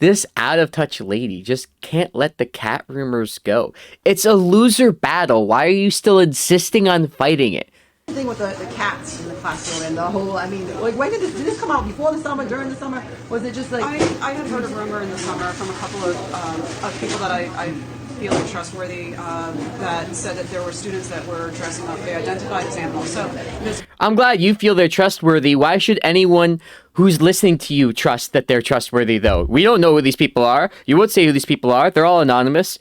This out-of-touch lady just can't let the cat rumors go. It's a loser battle. Why are you still insisting on fighting it? The thing with the cats in the classroom and the whole, I mean, like, when did this come out? Before the summer, during the summer? Was it just like... I had heard a rumor in the summer from a couple of people that I feel are trustworthy that said that there were students that were dressing up. They identified as animals. So I'm glad you feel they're trustworthy. Why should anyone who's listening to you trust that they're trustworthy, though? We don't know who these people are. You would say who these people are. They're all anonymous.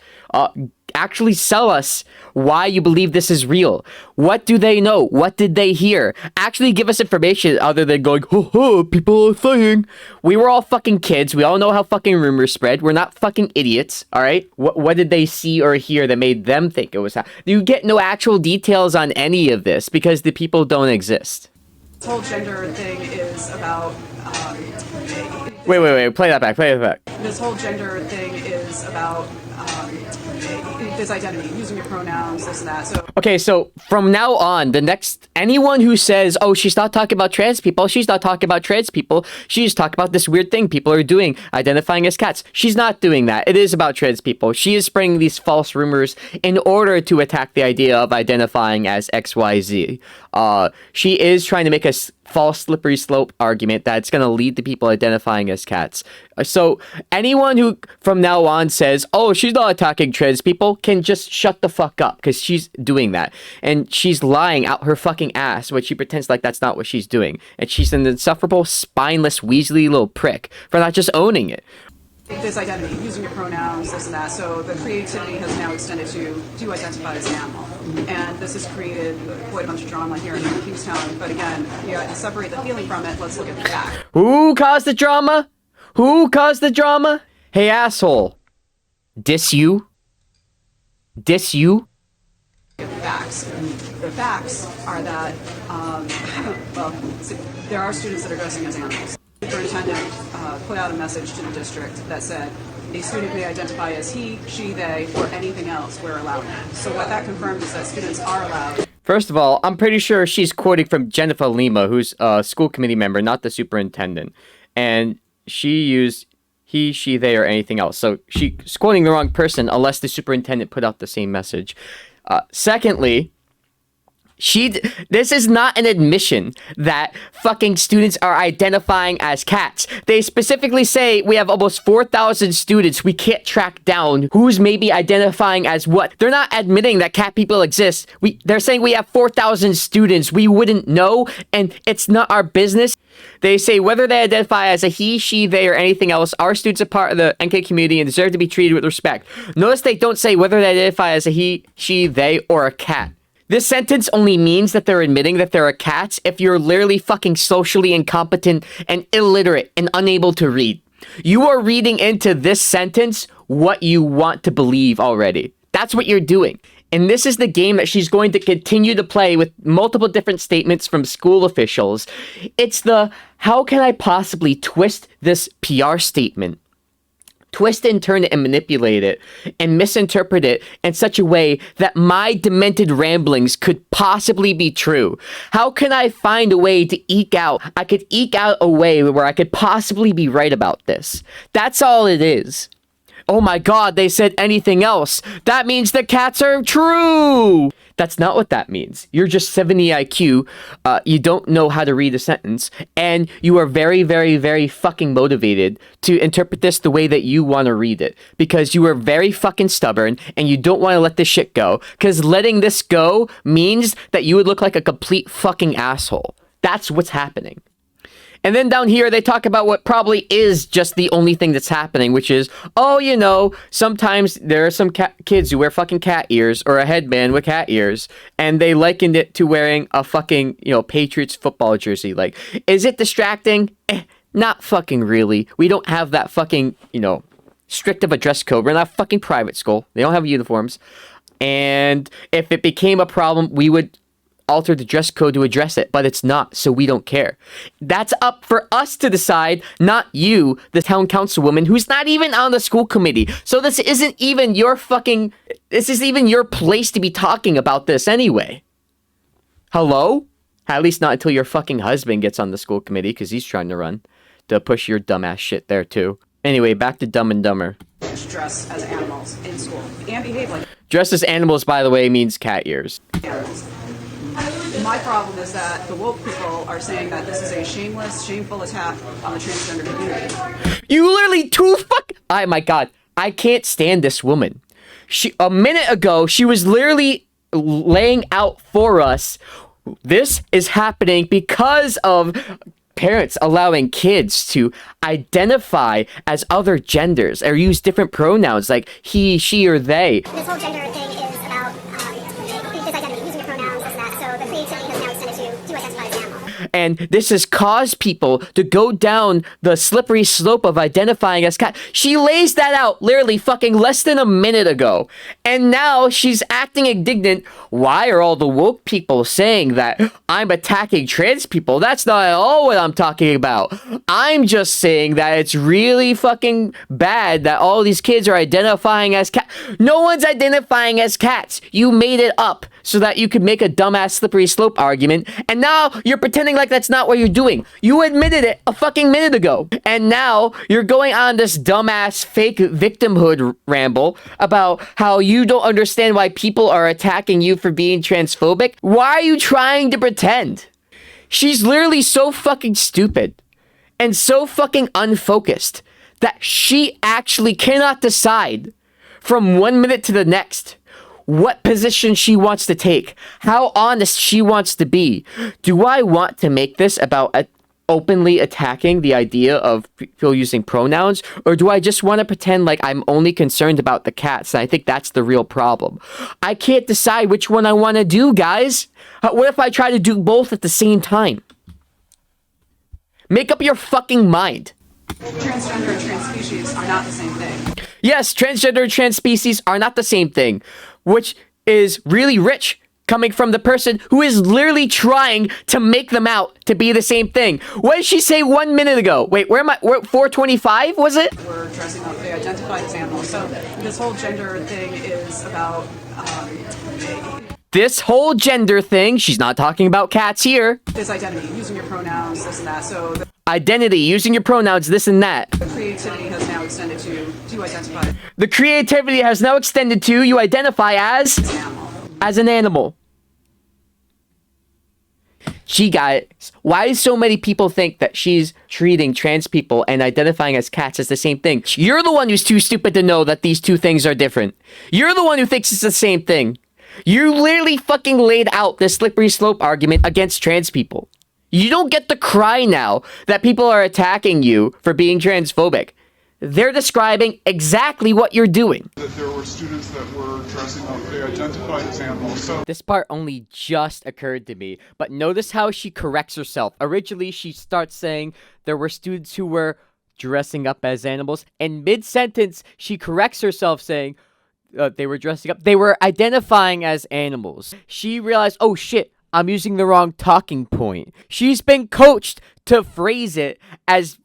Actually sell us why you believe this is real. What do they know? What did they hear? Actually give us information other than going, ho, people are saying. We were all fucking kids. We all know how fucking rumors spread. We're not fucking idiots, all right? What did they see or hear that made them think it was... You get no actual details on any of this because the people don't exist. This whole gender thing is about... Wait. Play that back. This whole gender thing is about... this identity, using your pronouns, this and that. So okay, so from now on, anyone who says, oh, she's not talking about trans people, she's just talking about this weird thing people are doing, identifying as cats. She's not doing that. It is about trans people. She is spreading these false rumors in order to attack the idea of identifying as XYZ. She is trying to make a false slippery slope argument that's going to lead to people identifying as cats. So anyone who from now on says, oh, she's not attacking trans people, can just shut the fuck up, because she's doing that. And she's lying out her fucking ass when she pretends like that's not what she's doing. And she's an insufferable, spineless, weaselly little prick for not just owning it. This identity, using your pronouns, this and that. So the creativity has now extended to, do you identify as an animal? And this has created quite a bunch of drama here in Kingstown. But again, to separate the feeling from it, let's look at the fact. Who caused the drama? Hey, asshole. Diss you? The facts are that, there are students that are dressing as animals. The superintendent put out a message to the district that said, a student may identify as he, she, they, or anything else, we're allowed. So what that confirms is that students are allowed. First of all, I'm pretty sure she's quoting from Jennifer Lima, who's a school committee member, not the superintendent. And she used he, she, they, or anything else. So she's quoting the wrong person unless the superintendent put out the same message. Secondly, this is not an admission that fucking students are identifying as cats. They specifically say we have almost 4,000 students. We can't track down who's maybe identifying as what. They're not admitting that cat people exist. They're saying we have 4,000 students. We wouldn't know, and it's not our business. They say whether they identify as a he, she, they, or anything else, our students are part of the NK community and deserve to be treated with respect. Notice they don't say whether they identify as a he, she, they, or a cat. This sentence only means that they're admitting that they're a cat if you're literally fucking socially incompetent and illiterate and unable to read. You are reading into this sentence what you want to believe already. That's what you're doing. And this is the game that she's going to continue to play with multiple different statements from school officials. It's the, how can I possibly twist this PR statement? Twist and turn it and manipulate it and misinterpret it in such a way that my demented ramblings could possibly be true. How can I find a way to eke out? I could eke out a way where I could possibly be right about this. That's all it is. Oh my God, they said anything else. That means the cats are true. That's not what that means. You're just 70 IQ. You don't know how to read a sentence. And you are very, very, very fucking motivated to interpret this the way that you want to read it. Because you are very fucking stubborn and you don't want to let this shit go. Because letting this go means that you would look like a complete fucking asshole. That's what's happening. And then down here, they talk about what probably is just the only thing that's happening, which is, oh, you know, sometimes there are some kids who wear fucking cat ears or a headband with cat ears, and they likened it to wearing a fucking, Patriots football jersey. Like, is it distracting? Not fucking really. We don't have that fucking, strict of a dress code. We're not a fucking private school. They don't have uniforms. And if it became a problem, we would alter the dress code to address it, but it's not, so we don't care. That's up for us to decide, not you, the town councilwoman, who's not even on the school committee. So this isn't even your place to be talking about this anyway. Hello? At least not until your fucking husband gets on the school committee, because he's trying to run to push your dumbass shit there too. Anyway, back to Dumb and Dumber. Dress as animals in school and behave like Dress as animals, by the way, means cat ears. animals. My problem is that the woke people are saying that this is a shameless, shameful attack on the transgender community. You literally oh my god, I can't stand this woman. A minute ago, she was literally laying out for us, this is happening because of parents allowing kids to identify as other genders or use different pronouns like he, she, or they. This whole gender thing is about this identity, using your pronouns, this and that. So the creativity has now extended to identify as an animal. And this has caused people to go down the slippery slope of identifying as cat. She lays that out literally fucking less than a minute ago. And now she's acting indignant. Why are all the woke people saying that I'm attacking trans people? That's not at all what I'm talking about. I'm just saying that it's really fucking bad that all these kids are identifying as cats. No one's identifying as cats. You made it up so that you could make a dumbass slippery slope argument. And now you're pretending like that's not what you're doing. You admitted it a fucking minute ago. And now you're going on this dumbass fake victimhood ramble about how you don't understand why people are attacking you for being transphobic. Why are you trying to pretend? She's literally so fucking stupid and so fucking unfocused that she actually cannot decide from 1 minute to the next what position she wants to take, how honest she wants to be. Do I want to make this about openly attacking the idea of people using pronouns, or do I just want to pretend like I'm only concerned about the cats? And I think that's the real problem. I can't decide which one I want to do, guys. What if I try to do both at the same time? Make up your fucking mind. Transgender and trans species are not the same thing. Yes, transgender and trans species are not the same thing, which is really rich coming from the person who is literally trying to make them out to be the same thing. What did she say 1 minute ago? Wait, where am I? 425 was it? We're dressing up, they identify as animals. So this whole gender thing is about This whole gender thing, she's not talking about cats here. this identity, using your pronouns, this and that. So the Identity, using your pronouns, this and that. creativity has now extended to identify The creativity has now extended to you identify as an animal. as an animal. Gee, guys, why do so many people think that she's treating trans people and identifying as cats as the same thing? You're the one who's too stupid to know that these two things are different. You're the one who thinks it's the same thing. You literally fucking laid out this slippery slope argument against trans people. You don't get to cry now that people are attacking you for being transphobic. They're describing exactly what you're doing. That there were students that were dressing up, they identified as animals. So This part only just occurred to me, but notice how she corrects herself. Originally, she starts saying there were students who were dressing up as animals, and mid-sentence, she corrects herself saying they were dressing up. They were identifying as animals. She realized, oh shit, I'm using the wrong talking point. She's been coached to phrase it as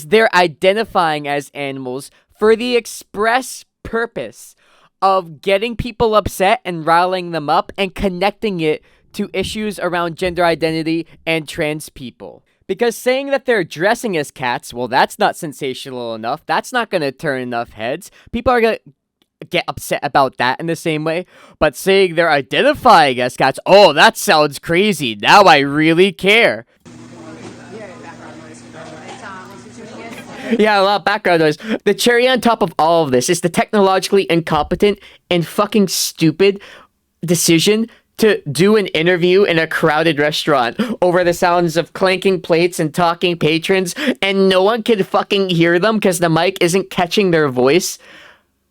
they're identifying as animals for the express purpose of getting people upset and riling them up and connecting it to issues around gender identity and trans people. Because saying that they're dressing as cats, well, that's not sensational enough. That's not going to turn enough heads. People are going to get upset about that in the same way. But saying they're identifying as cats, oh, that sounds crazy. Now I really care. Yeah, a lot of background noise. The cherry on top of all of this is the technologically incompetent and fucking stupid decision to do an interview in a crowded restaurant over the sounds of clanking plates and talking patrons, and no one can fucking hear them because the mic isn't catching their voice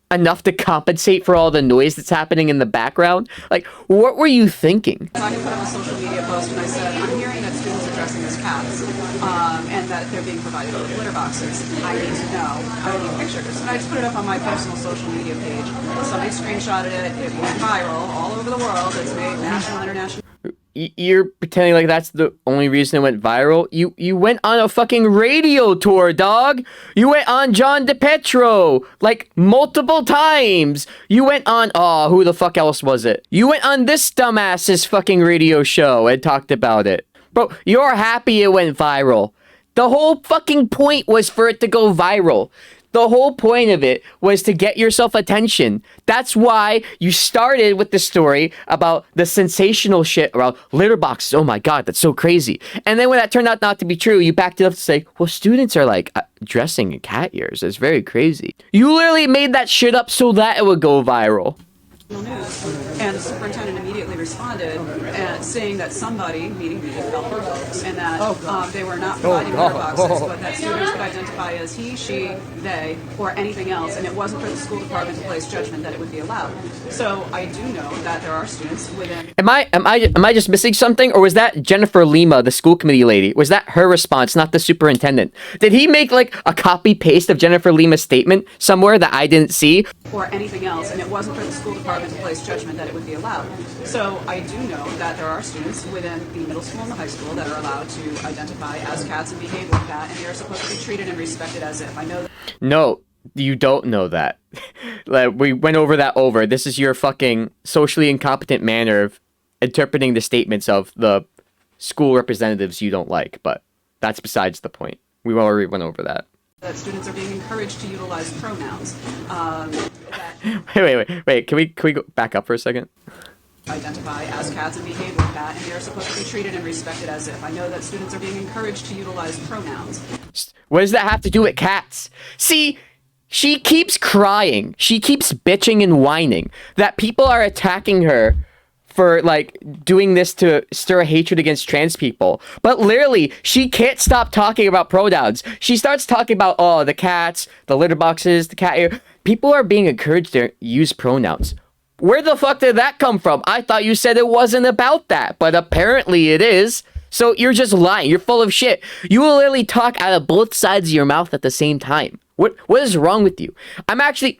enough to compensate for all the noise that's happening in the background. Like, what were you thinking? I put up a social media post and I said, I'm hearing that students are dressing as cats and that they're being provided with litterboxes. I need to know. I need pictures. And I just put it up on my personal social media page. Somebody screenshotted it. It went viral all over the world. It's made national, international. You're pretending like that's the only reason it went viral. You went on a fucking radio tour, dog. You went on John DePetro like multiple times. You went on who the fuck else was it? You went on this dumbass's fucking radio show and talked about it. Bro, you're happy it went viral. The whole fucking point was for it to go viral. The whole point of it was to get yourself attention. That's why you started with the story about the sensational shit around litterboxes. Oh my God, that's so crazy. And then when that turned out not to be true, you backed it up to say, well, students are like dressing in cat ears. It's very crazy. You literally made that shit up so that it would go viral. News, and the superintendent immediately responded saying that somebody, meaning me, felt provoked, and that they were not providing letterboxes, but that students could identify as he, she, they, or anything else, and it wasn't for the school department to place judgment that it would be allowed. So I do know that there are students within. Am I just missing something, or was that Jennifer Lima, the school committee lady? Was that her response, not the superintendent? Did he make like a copy paste of Jennifer Lima's statement somewhere that I didn't see? Or anything else, and it wasn't for the school department to place judgment that it would be allowed. So I do know that there are students within the middle school and the high school that are allowed to identify as cats and behave like that, and they are supposed to be treated and respected as if. I know that. No, you don't know that. Like, we went over that over. This is your fucking socially incompetent manner of interpreting the statements of the school representatives you don't like, but that's besides the point. We already went over that. That students are being encouraged to utilize pronouns. Wait. Can we go back up for a second? Identify as cats and behave like that, and they are supposed to be treated and respected as if. I know that students are being encouraged to utilize pronouns. What does that have to do with cats? See, she keeps crying. She keeps bitching and whining that people are attacking her for like doing this to stir hatred against trans people. But literally, she can't stop talking about pronouns. She starts talking about, the cats, the litter boxes, the cat ear. People are being encouraged to use pronouns. Where the fuck did that come from? I thought you said it wasn't about that, but apparently it is. So you're just lying. You're full of shit. You will literally talk out of both sides of your mouth at the same time. What is wrong with you? I'm actually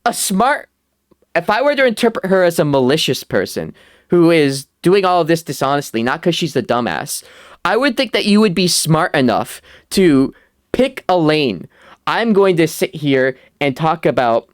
if I were to interpret her as a malicious person who is doing all of this dishonestly, not because she's a dumbass, I would think that you would be smart enough to pick a lane. I'm going to sit here and talk about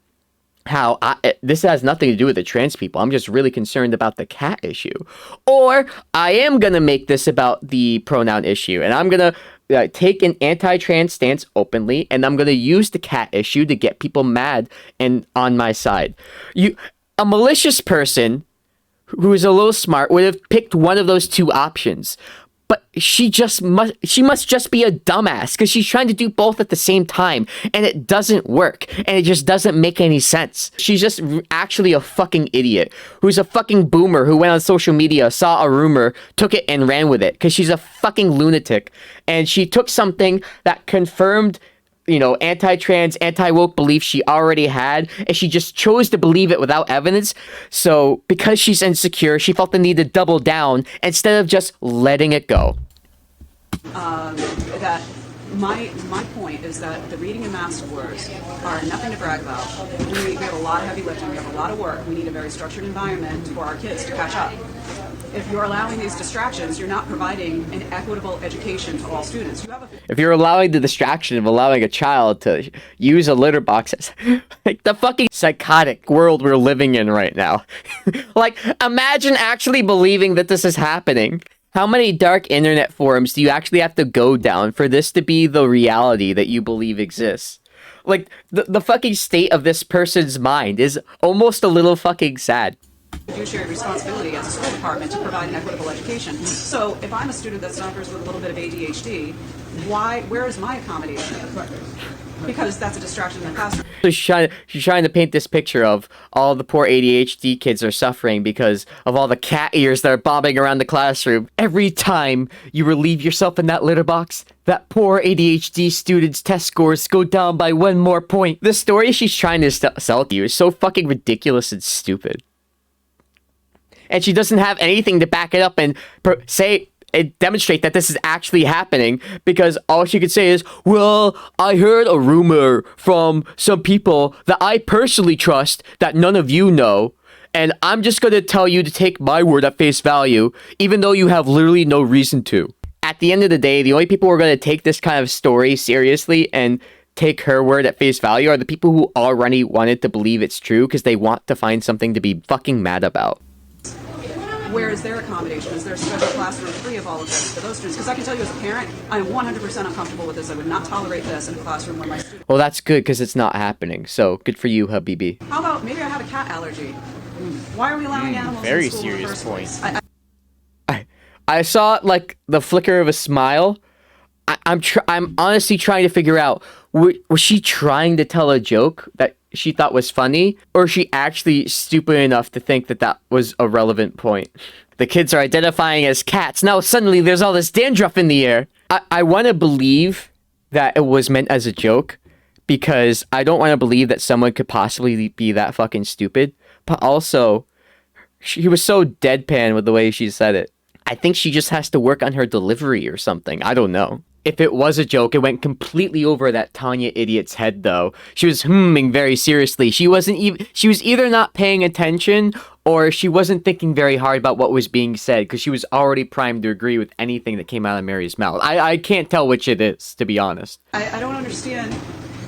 how this has nothing to do with the trans people. I'm just really concerned about the cat issue. Or I am going to make this about the pronoun issue, and I'm going to take an anti-trans stance openly, and I'm going to use the cat issue to get people mad and on my side. A malicious person who is a little smart would have picked one of those two options. But she must just be a dumbass because she's trying to do both at the same time, and it doesn't work, and it just doesn't make any sense. She's just actually a fucking idiot who's a fucking boomer who went on social media, saw a rumor, took it and ran with it because she's a fucking lunatic, and she took something that confirmed anti-trans, anti-woke beliefs she already had, and she just chose to believe it without evidence. So because she's insecure, she felt the need to double down instead of just letting it go. That my point is that the reading and math scores are nothing to brag about. We have a lot of heavy lifting. We have a lot of work. We need a very structured environment for our kids to catch up. If you're allowing these distractions, you're not providing an equitable education to all students. If you're allowing the distraction of allowing a child to use a litter box, it's like the fucking psychotic world we're living in right now. Like, imagine actually believing that this is happening. How many dark internet forums do you actually have to go down for this to be the reality that you believe exists? Like, the fucking state of this person's mind is almost a little fucking sad. Fiduciary responsibility as a school department to provide an equitable education. So if I'm a student that suffers with a little bit of ADHD, where is my accommodation? Because that's a distraction in the classroom. So she's trying to paint this picture of all the poor ADHD kids are suffering because of all the cat ears that are bobbing around the classroom. Every time you relieve yourself in that litter box, that poor ADHD student's test scores go down by 1 more point. The story she's trying to sell to you is so fucking ridiculous and stupid. And she doesn't have anything to back it up and demonstrate that this is actually happening, because all she could say is, well, I heard a rumor from some people that I personally trust that none of you know, and I'm just going to tell you to take my word at face value, even though you have literally no reason to. At the end of the day, the only people who are going to take this kind of story seriously and take her word at face value are the people who already wanted to believe it's true because they want to find something to be fucking mad about. Where is their accommodation? Is there a special classroom free of all of this for those students? Because I can tell you as a parent, I am 100% uncomfortable with this. I would not tolerate this in a classroom where my students... Well, that's good because it's not happening. So good for you, Habibi. How about maybe I have a cat allergy? Why are we allowing animals very in school in the serious first point. place? I saw like the flicker of a smile. I'm honestly trying to figure out, was she trying to tell a joke that she thought was funny, or is she actually stupid enough to think that that was a relevant point? The kids are identifying as cats. Now suddenly there's all this dandruff in the air. I want to believe that it was meant as a joke, because I don't want to believe that someone could possibly be that fucking stupid. But also, she was so deadpan with the way she said it. I think she just has to work on her delivery or something. I don't know. If it was a joke, it went completely over that Tanya idiot's head, though. She was humming very seriously. She was either not paying attention, or she wasn't thinking very hard about what was being said, because she was already primed to agree with anything that came out of Mary's mouth. I can't tell which it is, to be honest. I don't understand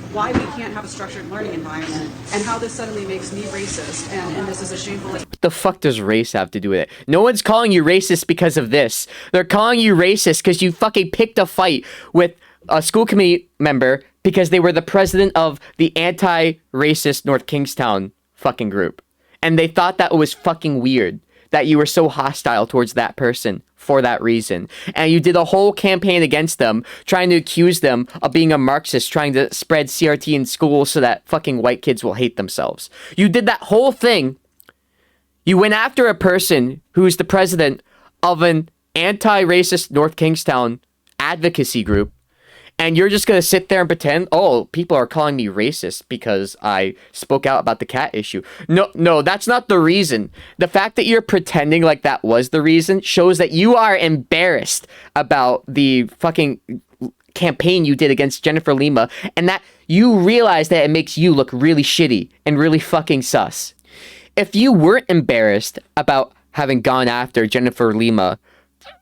why we can't have a structured learning environment, and how this suddenly makes me racist, and this is a shameful... What the fuck does race have to do with it? No one's calling you racist because of this. They're calling you racist because you fucking picked a fight with a school committee member because they were the president of the anti-racist North Kingstown fucking group. And they thought that was fucking weird that you were so hostile towards that person for that reason. And you did a whole campaign against them, trying to accuse them of being a Marxist, trying to spread CRT in school so that fucking white kids will hate themselves. You did that whole thing. You went after a person who's the president of an anti-racist North Kingstown advocacy group, and you're just gonna sit there and pretend, oh, people are calling me racist because I spoke out about the cat issue. No, that's not the reason. The fact that you're pretending like that was the reason shows that you are embarrassed about the fucking campaign you did against Jennifer Lima, and that you realize that it makes you look really shitty and really fucking sus. If you weren't embarrassed about having gone after Jennifer Lima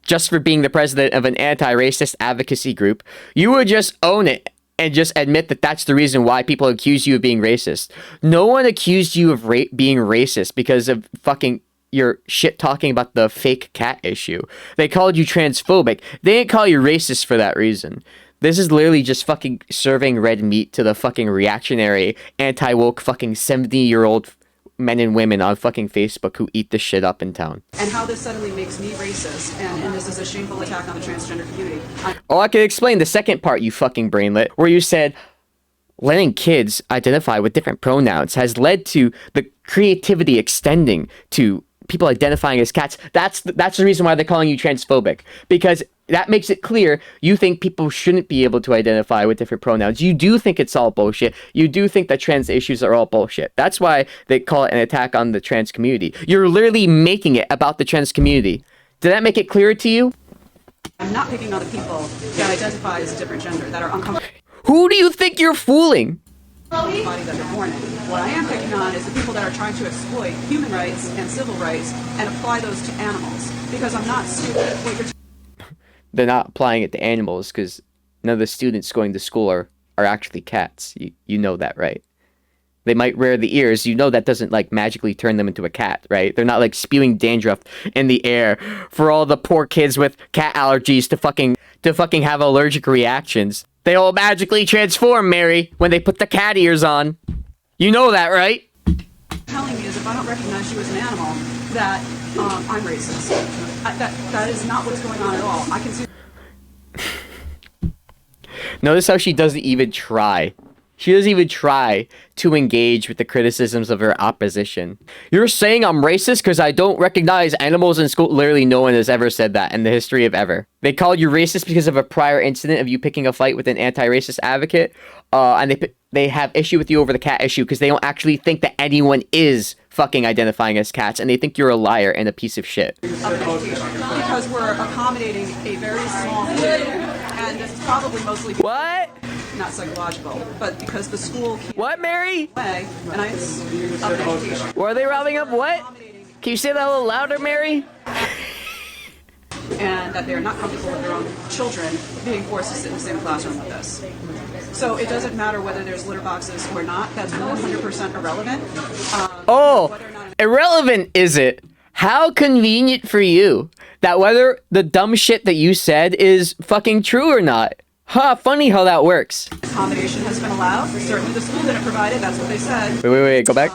just for being the president of an anti-racist advocacy group, you would just own it and just admit that that's the reason why people accuse you of being racist. No one accused you of being racist because of fucking your shit talking about the fake cat issue. They called you transphobic. They didn't call you racist for that reason. This is literally just fucking serving red meat to the fucking reactionary, anti-woke fucking 70-year-old men and women on fucking Facebook who eat this shit up in town. And how this suddenly makes me racist, and this is a shameful attack on the transgender community. Oh, I can explain the second part, you fucking brainlet, where you said letting kids identify with different pronouns has led to the creativity extending to people identifying as cats. That's the reason why they're calling you transphobic, because that makes it clear you think people shouldn't be able to identify with different pronouns. You do think it's all bullshit. You do think that trans issues are all bullshit. That's why they call it an attack on the trans community. You're literally making it about the trans community. Did that make it clearer to you? I'm not picking on the people that identify as a different gender, that are uncomfortable Who do you think you're fooling? with the body that they're born in. What I am picking on is the people that are trying to exploit human rights and civil rights and apply those to animals. Because I'm not stupid. What you're They're not applying it to animals because none of the students going to school are actually cats. You know that, right? They might wear the ears. You know that doesn't like magically turn them into a cat, right? They're not like spewing dandruff in the air for all the poor kids with cat allergies to fucking have allergic reactions. They all magically transform, Mary, when they put the cat ears on. You know that, right? telling me is if I don't recognize you as an animal, that I'm racist. That is not what's going on at all. I can see. Notice how she doesn't even try. She doesn't even try to engage with the criticisms of her opposition. You're saying I'm racist because I don't recognize animals in school? Literally no one has ever said that in the history of ever. They called you racist because of a prior incident of you picking a fight with an anti-racist advocate. And they have issue with you over the cat issue because they don't actually think that anyone is fucking identifying as cats. And they think you're a liar and a piece of shit. Because we're accommodating a very small group. And this is probably mostly... What? Not psychological, but because the school can't What, Mary? way, and it's of education. Were they robbing up what? Can you say that a little louder, Mary? And that they're not comfortable with their own children being forced to sit in the same classroom with us. So it doesn't matter whether there's litter boxes or not. That's 100% irrelevant. Oh, irrelevant is it? How convenient for you that whether the dumb shit that you said is fucking true or not. Funny how that works. Accommodation has been allowed. Certainly the school didn't provide it. That's what they said. Wait, go back.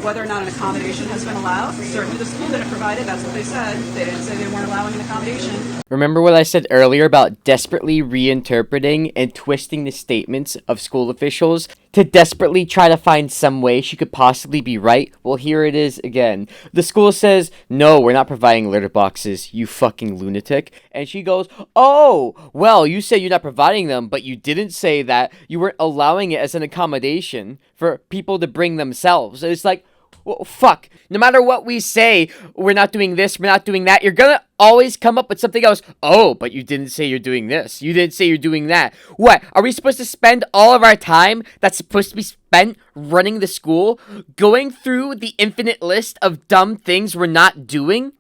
Whether or not an accommodation has been allowed. Certainly the school didn't provide it. That's what they said. They didn't say they weren't allowing an accommodation. Remember what I said earlier about desperately reinterpreting and twisting the statements of school officials to desperately try to find some way she could possibly be right? Well, here it is again. The school says, no, we're not providing litter boxes, you fucking lunatic. And she goes, oh, well, you said you're not providing them, but you didn't say that you weren't allowing it as an accommodation for people to bring themselves. It's like, well, fuck. No matter what we say, we're not doing this, we're not doing that, you're gonna always come up with something else. Oh, but you didn't say you're doing this. You didn't say you're doing that. What? Are we supposed to spend all of our time that's supposed to be spent running the school, going through the infinite list of dumb things we're not doing,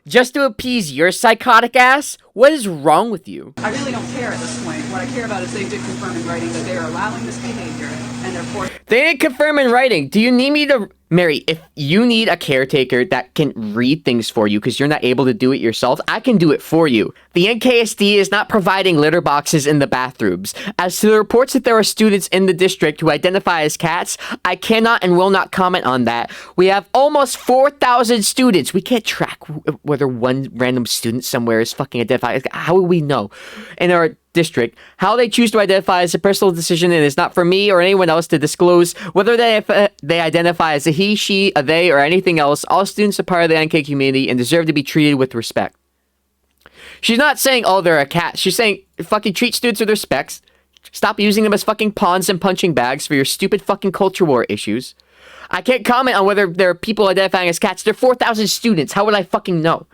just to appease your psychotic ass? What is wrong with you? I really don't care at this point. What I care about is they did confirm in writing that they are allowing this behavior, and they're forced. They didn't confirm in writing. Do you need me to... Mary, if you need a caretaker that can read things for you because you're not able to do it yourself, I can do it for you. The NKSD is not providing litter boxes in the bathrooms. As to the reports that there are students in the district who identify as cats, I cannot and will not comment on that. We have almost 4,000 students. We can't track whether one random student somewhere is fucking identified. How will we know? In our district, how they choose to identify is a personal decision, and it's not for me or anyone else to disclose whether they identify as a he, she, a they, or anything else. All students are part of the NK community and deserve to be treated with respect. She's not saying, oh, they're a cat. She's saying, fucking treat students with respect. Stop using them as fucking pawns and punching bags for your stupid fucking culture war issues. I can't comment on whether there are people identifying as cats. There are 4,000 students. How would I fucking know?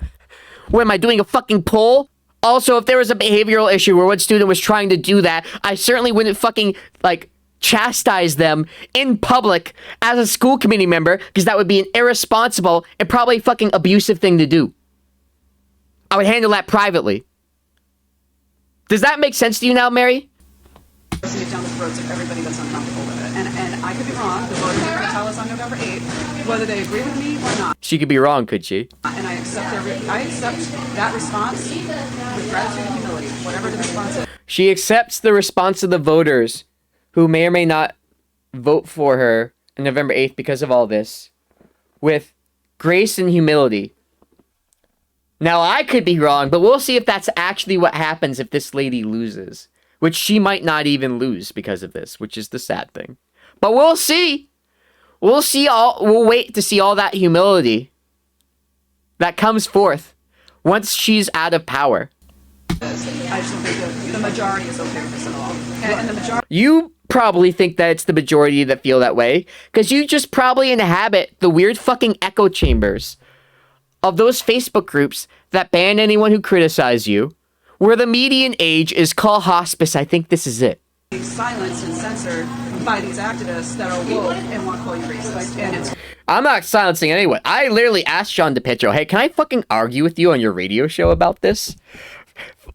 What, am I doing a fucking poll? Also, if there was a behavioral issue where one student was trying to do that, I certainly wouldn't fucking, chastise them in public as a school committee member, because that would be an irresponsible and probably fucking abusive thing to do. I would handle that privately. Does that make sense to you now, Mary? Forcing it down the throats of everybody that's uncomfortable with it. And I could be wrong. The voters are going to tell us on November 8th whether they agree with me or not. She could be wrong, could she? And I accept that response with gratitude and humility, whatever the response is. She accepts the response of the voters who may or may not vote for her on November 8th because of all this with grace and humility. Now, I could be wrong, but we'll see if that's actually what happens if this lady loses. Which she might not even lose because of this, which is the sad thing. But we'll see. We'll wait to see all that humility that comes forth once she's out of power. I just don't think that the majority is okay with this at all. And the majority... You probably think that it's the majority that feel that way, because you just probably inhabit the weird fucking echo chambers of those Facebook groups that ban anyone who criticize you, where the median age is call hospice. I think this is it. Silenced and censored by these activists that are woke and want to call you racist. And it's... I'm not silencing anyone. I literally asked John DePietro, hey, can I fucking argue with you on your radio show about this?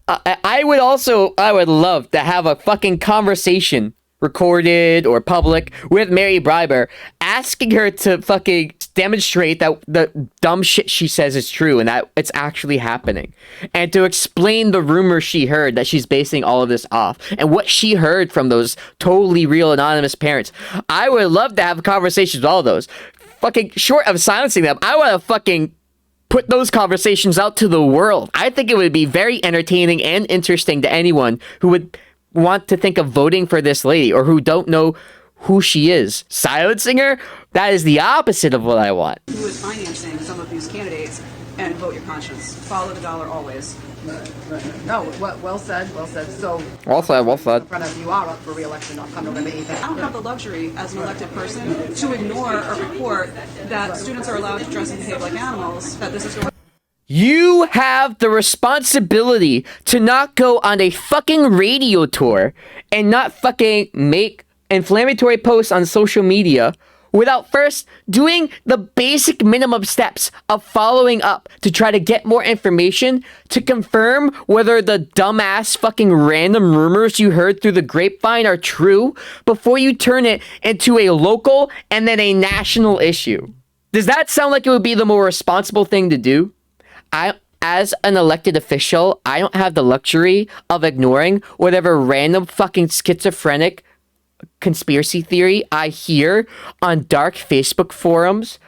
I would love to have a fucking conversation, recorded or public, with Mary Brimer, asking her to fucking demonstrate that the dumb shit she says is true and that it's actually happening, and to explain the rumors she heard that she's basing all of this off and what she heard from those totally real anonymous parents. I would love to have conversations with all those. Fucking short of silencing them, I want to fucking put those conversations out to the world. I think it would be very entertaining and interesting to anyone who would want to think of voting for this lady or who don't know who she is. Silencing her? That is the opposite of what I want. Who is financing some of these candidates, and vote your conscience. Follow the dollar always. No, well said, well said. So, Well said. in front of you are up for re-election come November 8th. I don't have the luxury as an elected person to ignore a report that students are allowed to dress and behave like animals, that this is going... You have the responsibility to not go on a fucking radio tour and not fucking make inflammatory posts on social media without first doing the basic minimum steps of following up to try to get more information to confirm whether the dumbass fucking random rumors you heard through the grapevine are true before you turn it into a local and then a national issue. Does that sound like it would be the more responsible thing to do? As an elected official, I don't have the luxury of ignoring whatever random fucking schizophrenic conspiracy theory I hear on dark Facebook forums.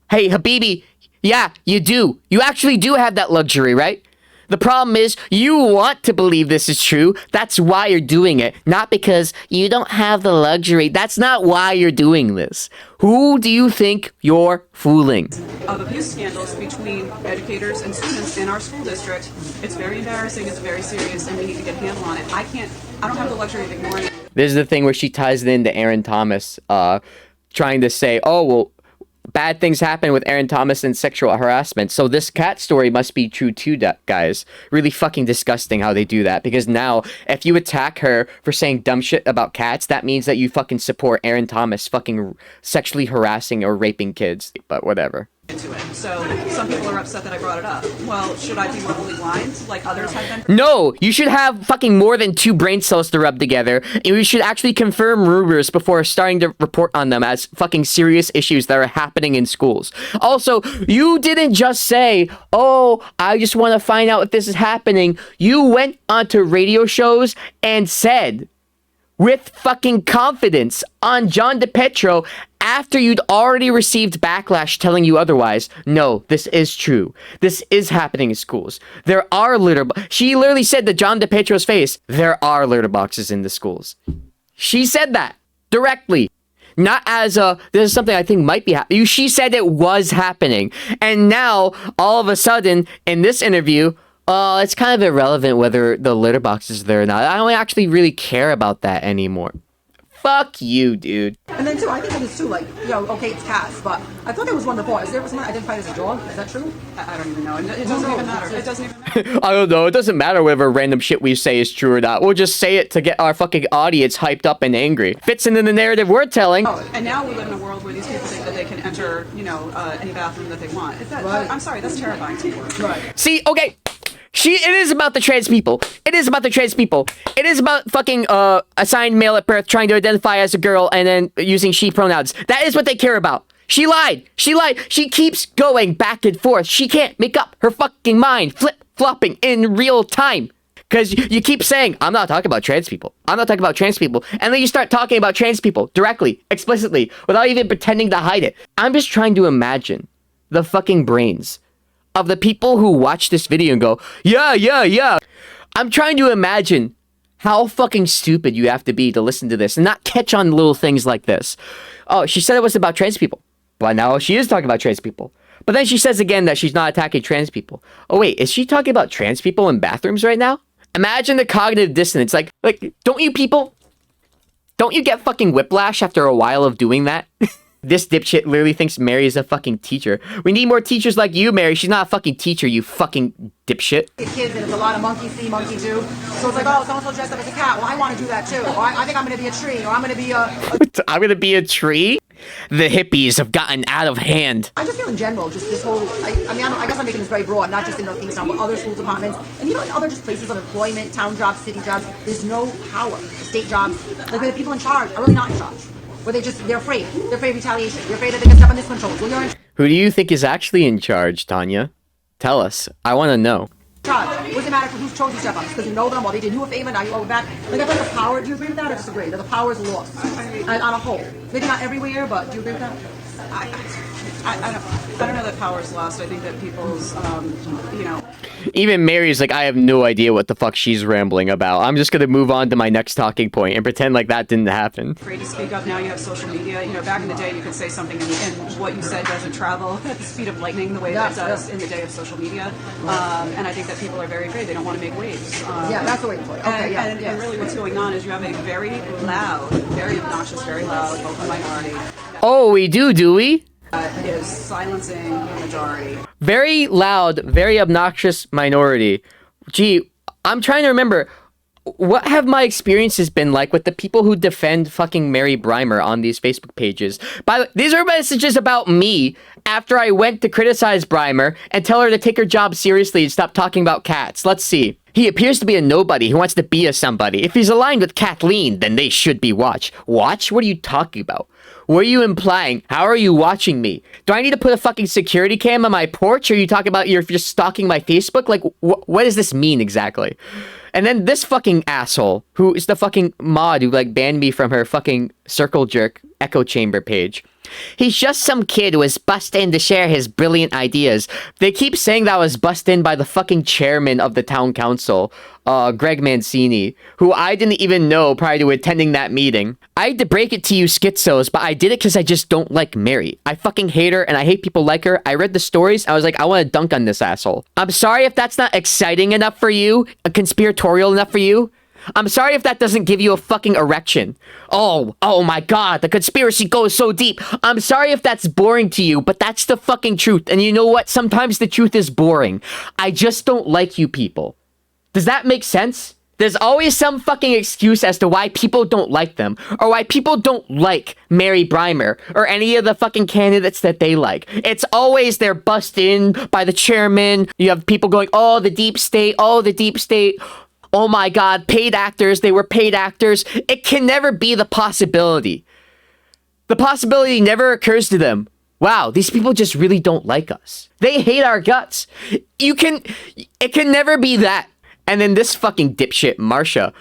Hey, Habibi, yeah, you do. You actually do have that luxury, right? The problem is you want to believe this is true. That's why you're doing it. Not because you don't have the luxury. That's not why you're doing this. Who do you think you're fooling? Of abuse scandals between educators and students in our school district. It's very embarrassing, it's very serious, and we need to get a handle on it. I don't have the luxury of ignoring it. This is the thing where she ties it into Aaron Thomas, trying to say, oh, well, bad things happen with Aaron Thomas and sexual harassment. So this cat story must be true too, guys. Really fucking disgusting how they do that. Because now, if you attack her for saying dumb shit about cats, that means that you fucking support Aaron Thomas fucking sexually harassing or raping kids. But whatever. Into it. So some people are upset that I brought it up. Well, should I be willfully blind like others have been? No, you should have fucking more than 2 brain cells to rub together, and you should actually confirm rumors before starting to report on them as fucking serious issues that are happening in schools. Also, you didn't just say, oh, I just want to find out if this is happening. You went onto radio shows and said, with fucking confidence, on John DePetro, after you'd already received backlash telling you otherwise, no, this is true. This is happening in schools. There are she literally said to John DePetro's face, there are litter boxes in the schools. She said that directly. Not as this is something I think might be happening. She said it was happening. And now, all of a sudden, in this interview, it's kind of irrelevant whether the litter box is there or not. I don't actually really care about that anymore. Fuck you, dude. And then too, I think it is too, like, okay, it's cats, but I thought there was one before. Is there someone identified as a dog? Is that true? I don't even know. It doesn't even matter. It doesn't even matter. I don't know. It doesn't matter whether random shit we say is true or not. We'll just say it to get our fucking audience hyped up and angry. Fits into the narrative we're telling. And now we live in a world where these people think that they can enter, any bathroom that they want. Right. I'm sorry, that's terrifying to me. Right. See, okay. It is about the trans people. It is about the trans people. It is about fucking assigned male at birth trying to identify as a girl and then using she pronouns. That is what they care about. She lied. She lied. She keeps going back and forth. She can't make up her fucking mind, flip-flopping in real time. Because you keep saying, I'm not talking about trans people. I'm not talking about trans people. And then you start talking about trans people directly, explicitly, without even pretending to hide it. I'm just trying to imagine the fucking brains of the people who watch this video and go, yeah. I'm trying to imagine how fucking stupid you have to be to listen to this and not catch on little things like this. Oh, she said it was about trans people. But now she is talking about trans people. But then she says again that she's not attacking trans people. Oh wait, is she talking about trans people in bathrooms right now? Imagine the cognitive dissonance. Like, don't you get fucking whiplash after a while of doing that? This dipshit literally thinks Mary is a fucking teacher. We need more teachers like you, Mary. She's not a fucking teacher, you fucking dipshit. Kids, and it's a lot of monkey see, monkey do. So it's like, oh, someone's so dressed up as a cat. Well, I want to do that too. Or I think I'm going to be a tree. Or I'm going to be I'm going to be a tree? The hippies have gotten out of hand. I just feel in general, just this whole, I guess I'm making this very broad, not just in Kingstown, but other school departments, and in other just places of employment, town jobs, city jobs, there's no power. State jobs, like the people in charge are really not in charge. Where they're afraid. They're afraid of retaliation. They're afraid that they can step on this control. Who do you think is actually in charge, Tanya? Tell us. I want to know. What does it matter who's chose to step on? Because you know them, or they did you a favor, now you owe it back. Like, I feel like the power, do you agree with that or disagree? That the power is lost on a whole. Maybe not everywhere, but do you agree with that? I don't know that power's lost. I think that people's, Even Mary's like, I have no idea what the fuck she's rambling about. I'm just going to move on to my next talking point and pretend like that didn't happen. Afraid to speak up. Now you have social media. Back in the day, you could say something and what you said doesn't travel at the speed of lightning the way that it does in the day of social media. And I think that people are very afraid. They don't want to make waves. That's the way for it. Okay, and really what's going on is you have a very loud, very obnoxious, very loud vocal minority. Oh, we do we? Is silencing the majority. Very loud, very obnoxious minority. Gee, I'm trying to remember, what have my experiences been like with the people who defend fucking Mary Brimer on these Facebook pages? By the way, these are messages about me after I went to criticize Brimer and tell her to take her job seriously and stop talking about cats. Let's see. He appears to be a nobody who wants to be a somebody. If he's aligned with Kathleen, then they should be watched. Watch? What are you talking about? What are you implying? How are you watching me? Do I need to put a fucking security cam on my porch? Or are you talking about you're just stalking my Facebook? Like, what does this mean exactly? And then this fucking asshole, who is the fucking mod who, like, banned me from her fucking circle jerk echo chamber page. He's just some kid who was bussed in to share his brilliant ideas. They keep saying that I was bussed in by the fucking chairman of the town council, Greg Mancini, who I didn't even know prior to attending that meeting. I hate to break it to you schizos, but I did it because I just don't like Mary. I fucking hate her, and I hate people like her. I read the stories, I was like, I want to dunk on this asshole. I'm sorry if that's not exciting enough for you, conspiratorial enough for you. I'm sorry if that doesn't give you a fucking erection. Oh my god, the conspiracy goes so deep. I'm sorry if that's boring to you, but that's the fucking truth. And you know what? Sometimes the truth is boring. I just don't like you people. Does that make sense? There's always some fucking excuse as to why people don't like them, or why people don't like Mary Brimer, or any of the fucking candidates that they like. It's always they're bussed in by the chairman. You have people going, oh, the deep state, oh, the deep state. Oh my god, paid actors, they were paid actors. It can never be the possibility. The possibility never occurs to them. Wow, these people just really don't like us. They hate our guts. It can never be that. And then this fucking dipshit, Marsha.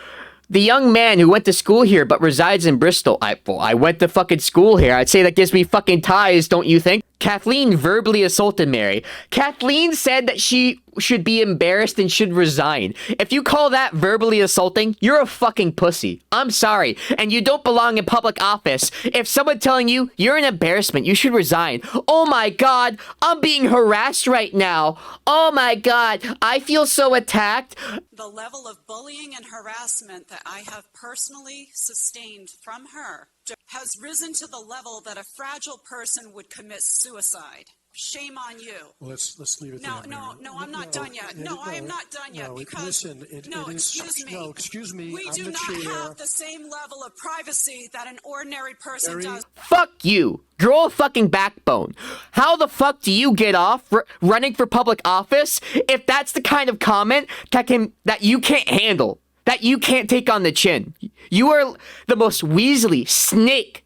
The young man who went to school here but resides in Bristol. I went to fucking school here. I'd say that gives me fucking ties, don't you think? Kathleen verbally assaulted Mary. Kathleen said that she should be embarrassed and should resign. If you call that verbally assaulting, you're a fucking pussy. I'm sorry. And you don't belong in public office. If someone telling you you're an embarrassment, you should resign. Oh my god, I'm being harassed right now. Oh my god, I feel so attacked. The level of bullying and harassment that I have personally sustained from her has risen to the level that a fragile person would commit suicide. Shame on you. Well, let's leave it No, there. no, I'm not done yet. No, I am not done yet because excuse me. We I'm do the not chair. have the same level of privacy that an ordinary person does. Fuck you. Grow a fucking backbone. How the fuck do you get off running for public office if that's the kind of comment that you can't handle? That you can't take on the chin. You are the most Weasley snake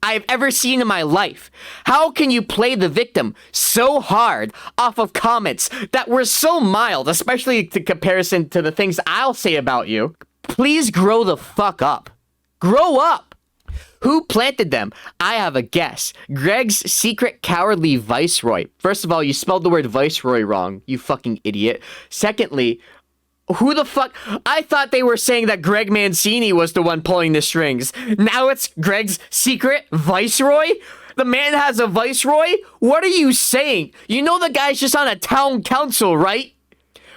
I've ever seen in my life. How can you play the victim so hard off of comments that were so mild, especially in comparison to the things I'll say about you? Please grow the fuck up. Grow up. Who planted them? I have a guess. Greg's secret cowardly viceroy. First of all, you spelled the word viceroy wrong, you fucking idiot. Secondly, who the fuck? I thought they were saying that Greg Mancini was the one pulling the strings. Now it's Greg's secret viceroy? The man has a viceroy? What are you saying? You know the guy's just on a town council, right?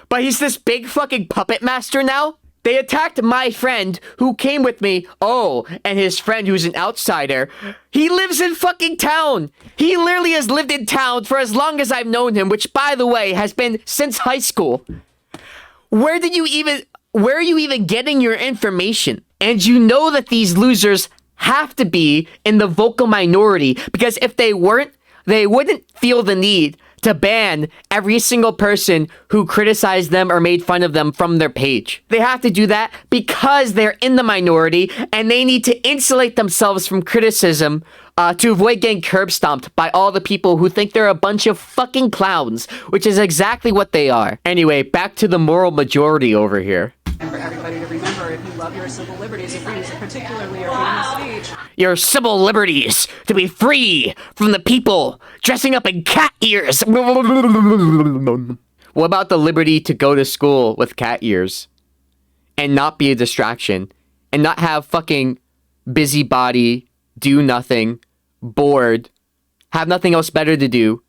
But he's this big fucking puppet master now? They attacked my friend who came with me. Oh, and his friend who's an outsider. He lives in fucking town. He literally has lived in town for as long as I've known him, which, by the way, has been since high school. Where are you even getting your information? And you know that these losers have to be in the vocal minority, because if they weren't, they wouldn't feel the need to ban every single person who criticized them or made fun of them from their page. They have to do that because they're in the minority and they need to insulate themselves from criticism to avoid getting curb stomped by all the people who think they're a bunch of fucking clowns, which is exactly what they are. Anyway, back to the moral majority over here. And for everybody to remember, if you love your civil liberties, if you particularly are freedom of speech, Your civil liberties to be free from the people dressing up in cat ears. What about the liberty to go to school with cat ears and not be a distraction and not have fucking busybody, do nothing, bored, have nothing else better to do,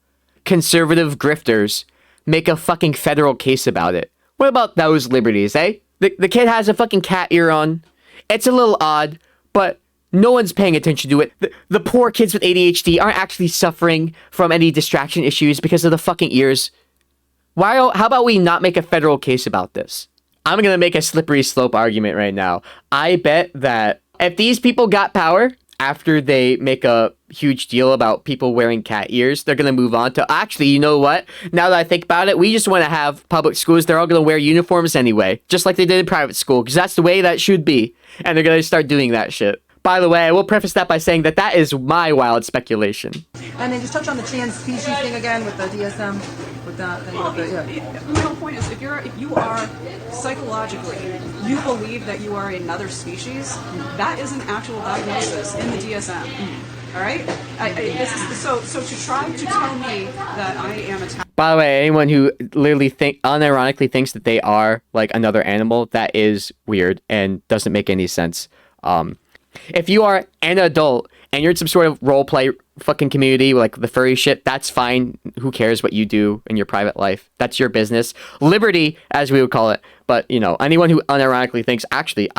conservative grifters make a fucking federal case about it? What about those liberties, eh? The kid has a fucking cat ear on. It's a little odd, but no one's paying attention to it. The poor kids with ADHD aren't actually suffering from any distraction issues because of the fucking ears. How about we not make a federal case about this? I'm gonna make a slippery slope argument right now. I bet that if these people got power after they make a huge deal about people wearing cat ears, they're gonna move on to, actually, you know what? Now that I think about it, we just want to have public schools. They're all gonna wear uniforms anyway, just like they did in private school, because that's the way that should be. And they're gonna start doing that shit. By the way, I will preface that by saying that that is my wild speculation. And then just touch on the trans species thing again with the DSM, with that. My whole point is, if you are psychologically, you believe that you are another species, that is an actual diagnosis in the DSM. All right. So to try to tell me that I am a By the way, anyone who literally unironically thinks that they are like another animal, that is weird and doesn't make any sense. If you are an adult and you're in some sort of role play fucking community, like the furry shit, that's fine. Who cares what you do in your private life? That's your business. Liberty, as we would call it. But, you know, anyone who unironically thinks, actually,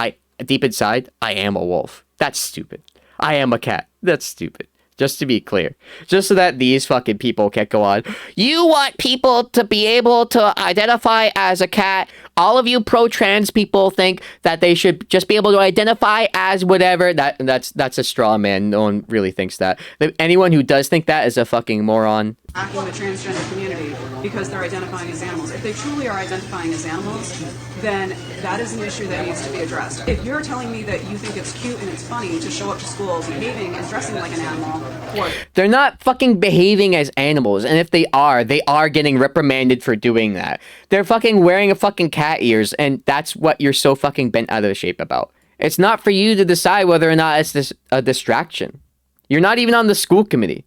deep inside, I am a wolf. That's stupid. I am a cat. That's stupid. Just to be clear. Just so that these fucking people can't go on. You want people to be able to identify as a cat. All of you pro-trans people think that they should just be able to identify as whatever. That's a straw man. No one really thinks that. Anyone who does think that is a fucking moron. Attacking the transgender community because they're identifying as animals. If they truly are identifying as animals, then that is an issue that needs to be addressed. If you're telling me that you think it's cute and it's funny to show up to school behaving and dressing like an animal, they're not fucking behaving as animals, and if they are getting reprimanded for doing that. They're fucking wearing a fucking cat ears, and that's what you're so fucking bent out of shape about. It's not for you to decide whether or not it's a distraction. You're not even on the school committee.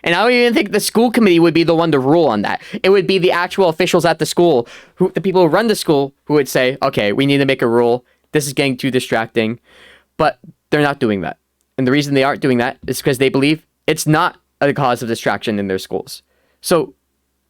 And I don't even think the school committee would be the one to rule on that. It would be the actual officials at the school, the people who run the school, who would say, okay, we need to make a rule. This is getting too distracting. But they're not doing that. And the reason they aren't doing that is because they believe it's not a cause of distraction in their schools. So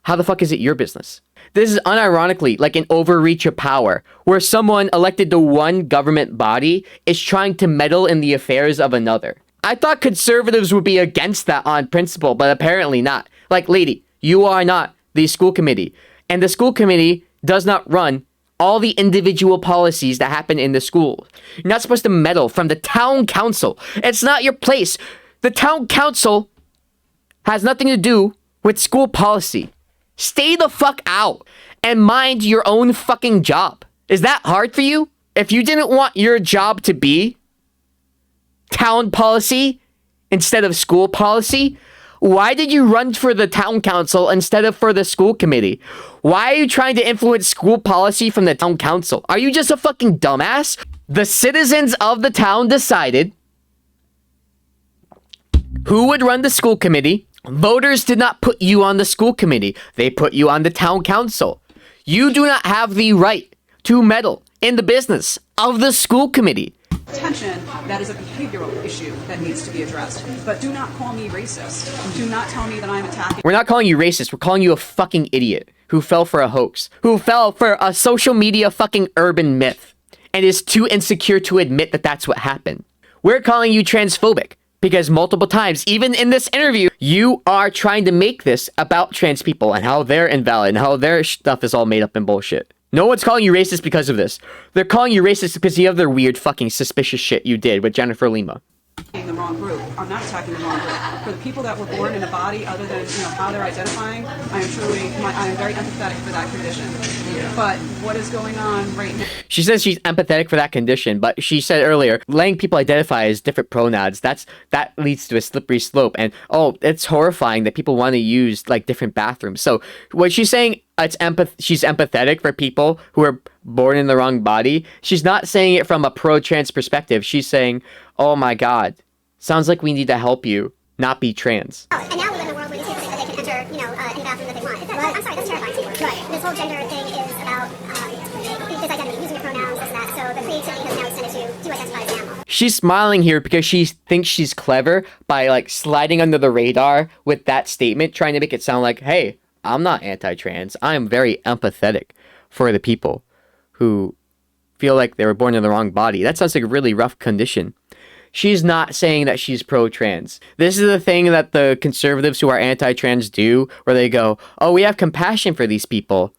how the fuck is it your business? This is unironically like an overreach of power, where someone elected to one government body is trying to meddle in the affairs of another. I thought conservatives would be against that on principle, but apparently not. Like, lady, you are not the school committee. And the school committee does not run all the individual policies that happen in the school. You're not supposed to meddle from the town council. It's not your place. The town council has nothing to do with school policy. Stay the fuck out and mind your own fucking job. Is that hard for you? If you didn't want your job to be town policy instead of school policy, why did you run for the town council instead of for the school committee? Why are you trying to influence school policy from the town council? Are you just a fucking dumbass? The citizens of the town decided who would run the school committee. Voters did not put you on the school committee. They put you on the town council. You do not have the right to meddle in the business of the school committee. Attention, that is a behavioral issue that needs to be addressed. But do not call me racist. Do not tell me that I'm attacking. We're not calling you racist. We're calling you a fucking idiot who fell for a hoax, who fell for a social media fucking urban myth, and is too insecure to admit that that's what happened. We're calling you transphobic because multiple times, even in this interview, you are trying to make this about trans people and how they're invalid and how their stuff is all made up and bullshit. No one's calling you racist because of this. They're calling you racist because of the other weird fucking suspicious shit you did with Jennifer Lima. The wrong group. I'm not attacking the wrong group. For the people that were born in a body other than how they're identifying, I am very empathetic for that condition. But what is going on right now? She says she's empathetic for that condition, but she said earlier, letting people identify as different pronouns, that leads to a slippery slope. And it's horrifying that people want to use like different bathrooms. So what she's saying, she's empathetic for people who are born in the wrong body. She's not saying it from a pro-trans perspective. She's saying, oh my God, sounds like we need to help you not be trans. And now we live in a world where these people think that they can enter, any bathroom that they want. I'm sorry, that's terrifying to me. Right. This whole gender thing is about this identity, using your pronouns, this and that. So the creativity has now extended to identify as an animal. She's smiling here because she thinks she's clever by like sliding under the radar with that statement, trying to make it sound like, hey, I'm not anti-trans. I'm very empathetic for the people who feel like they were born in the wrong body. That sounds like a really rough condition. She's not saying that she's pro-trans. This is the thing that the conservatives who are anti-trans do, where they go, oh, we have compassion for these people,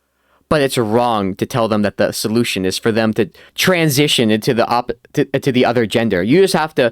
but it's wrong to tell them that the solution is for them to transition into the other gender. You have to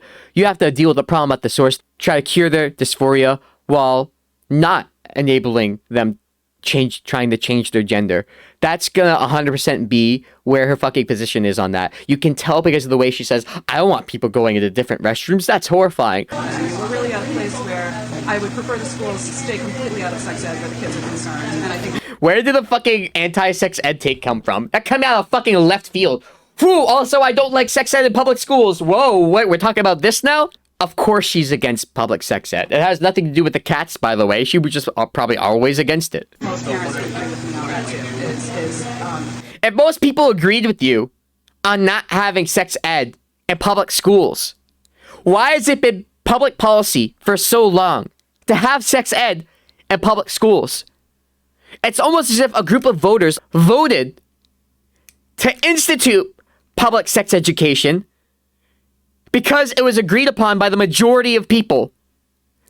deal with the problem at the source, try to cure their dysphoria while not enabling them trying to change their gender. That's gonna 100% be where her fucking position is on that. You can tell because of the way she says, I don't want people going into different restrooms. That's horrifying. We're really at a place where I would prefer the schools stay completely out of sex ed where the kids are concerned. And I think Where did the fucking anti-sex ed take come from? That came out of fucking left field. Whew, also, I don't like sex ed in public schools. Whoa, what, we're talking about this now? Of course she's against public sex ed. It has nothing to do with the cats, by the way. She was just probably always against it. most parents would agree with me on that too. If most people agreed with you on not having sex ed in public schools, why has it been public policy for so long to have sex ed in public schools? It's almost as if a group of voters voted to institute public sex education because it was agreed upon by the majority of people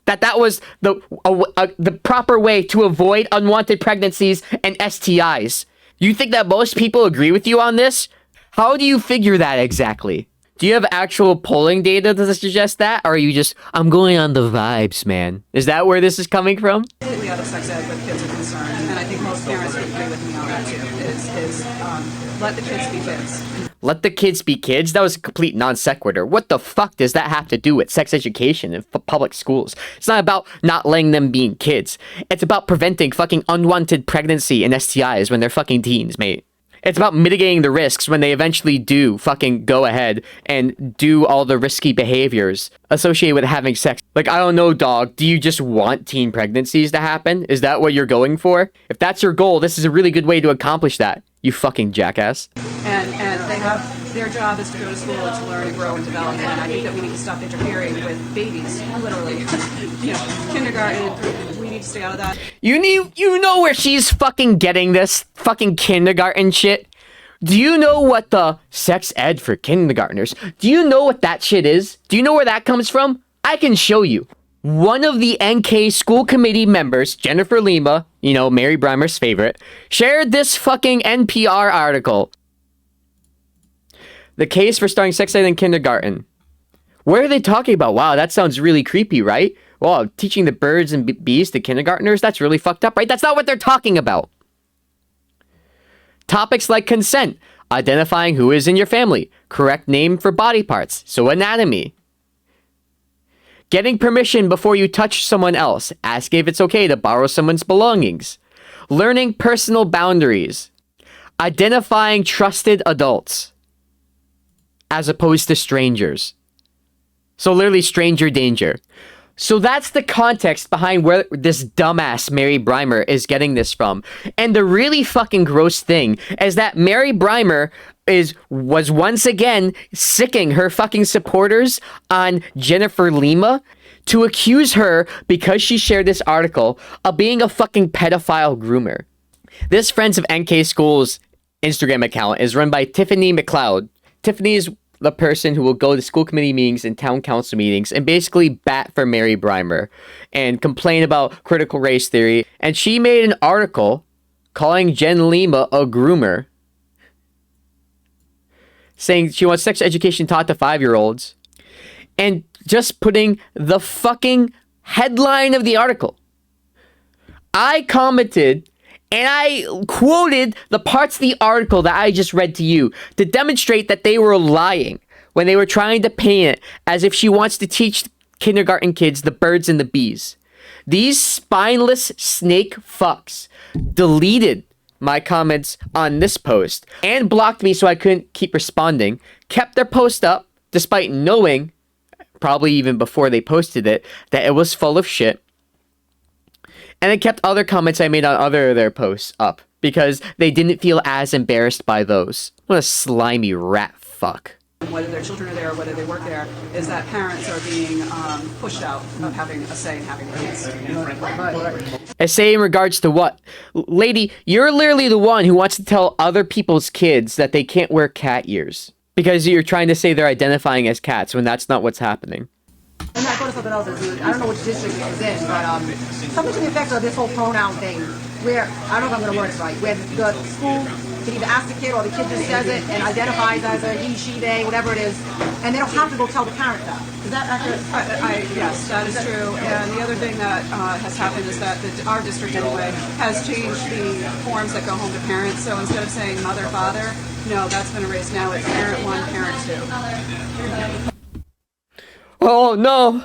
that was the proper way to avoid unwanted pregnancies and STIs. You think that most people agree with you on this? How do you figure that exactly? Do you have actual polling data to suggest that? Or are you just, I'm going on the vibes, man? Is that where this is coming from? completely out of sex ed where the kids are concerned. And I think most parents would agree with me on that too. Let the kids be kids. Let the kids be kids? That was a complete non sequitur. What the fuck does that have to do with sex education in public schools? It's not about not letting them being kids. It's about preventing fucking unwanted pregnancy and STIs when they're fucking teens, mate. It's about mitigating the risks when they eventually do fucking go ahead and do all the risky behaviors associated with having sex. Like, I don't know, dog. Do you just want teen pregnancies to happen? Is that what you're going for? If that's your goal, this is a really good way to accomplish that. You fucking jackass. And they have, their job is to go to school and to learn and grow and develop. And I think that we need to stop interfering with babies, literally. Kindergarten, we need to stay out of that. You know where she's fucking getting this fucking kindergarten shit? Do you know what the sex ed for kindergartners? Do you know what that shit is? Do you know where that comes from? I can show you. One of the NK school committee members, Jennifer Lima, you know, Mary Brimer's favorite, shared this fucking NPR article. The case for starting sex ed in kindergarten. What are they talking about? Wow, that sounds really creepy, right? Wow, teaching the birds and bees to kindergartners? That's really fucked up, right? That's not what they're talking about. Topics like consent, identifying who is in your family, correct name for body parts, so anatomy. Getting permission before you touch someone else, ask if it's okay to borrow someone's belongings. Learning personal boundaries. Identifying trusted adults as opposed to strangers. So literally stranger danger. So that's the context behind where this dumbass Mary Brimer is getting this from. And the really fucking gross thing is that Mary Brimer was once again sicking her fucking supporters on Jennifer Lima to accuse her, because she shared this article, of being a fucking pedophile groomer. This Friends of NK School's Instagram account is run by Tiffany McLeod. Tiffany is the person who will go to school committee meetings and town council meetings and basically bat for Mary Brimer and complain about critical race theory. And she made an article calling Jen Lima a groomer, saying she wants sex education taught to 5-year-olds, and just putting the fucking headline of the article. I commented and I quoted the parts of the article that I just read to you to demonstrate that they were lying when they were trying to paint it as if she wants to teach kindergarten kids the birds and the bees. These spineless snake fucks deleted my comments on this post and blocked me so I couldn't keep responding, kept their post up despite knowing, probably even before they posted it, that it was full of shit. And it kept other comments I made on other of their posts up because they didn't feel as embarrassed by those. What a slimy rat fuck. Whether their children are there or whether they work there, is that parents are being pushed out of having a say in having kids. A say in regards to what? Lady, you're literally the one who wants to tell other people's kids that they can't wear cat ears because you're trying to say they're identifying as cats when that's not what's happening. And I go to something else. I don't know which district it was in, but something to the effect of this whole pronoun thing, where, I don't know if I'm going to word it right, where the school can either ask the kid or the kid just says it and identifies as a he, she, they, whatever it is, and they don't have to go tell the parent that. Is that accurate? Yes, that is true. And the other thing that has happened is that our district, anyway, has changed the forms that go home to parents. So instead of saying mother, father, no, that's been erased. Now it's parent 1, parent 2. Oh, no.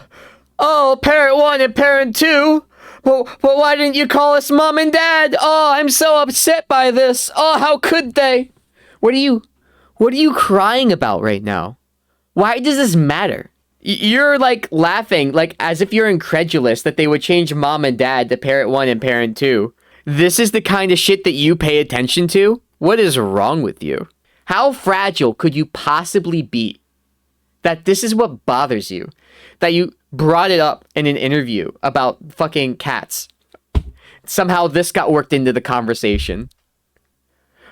Oh, parent 1 and parent 2? Well, why didn't you call us mom and dad? Oh, I'm so upset by this. Oh, how could they? What are you crying about right now? Why does this matter? You're like laughing, like as if you're incredulous that they would change mom and dad to parent 1 and parent 2. This is the kind of shit that you pay attention to? What is wrong with you? How fragile could you possibly be that this is what bothers you? That you brought it up in an interview about fucking cats. Somehow this got worked into the conversation.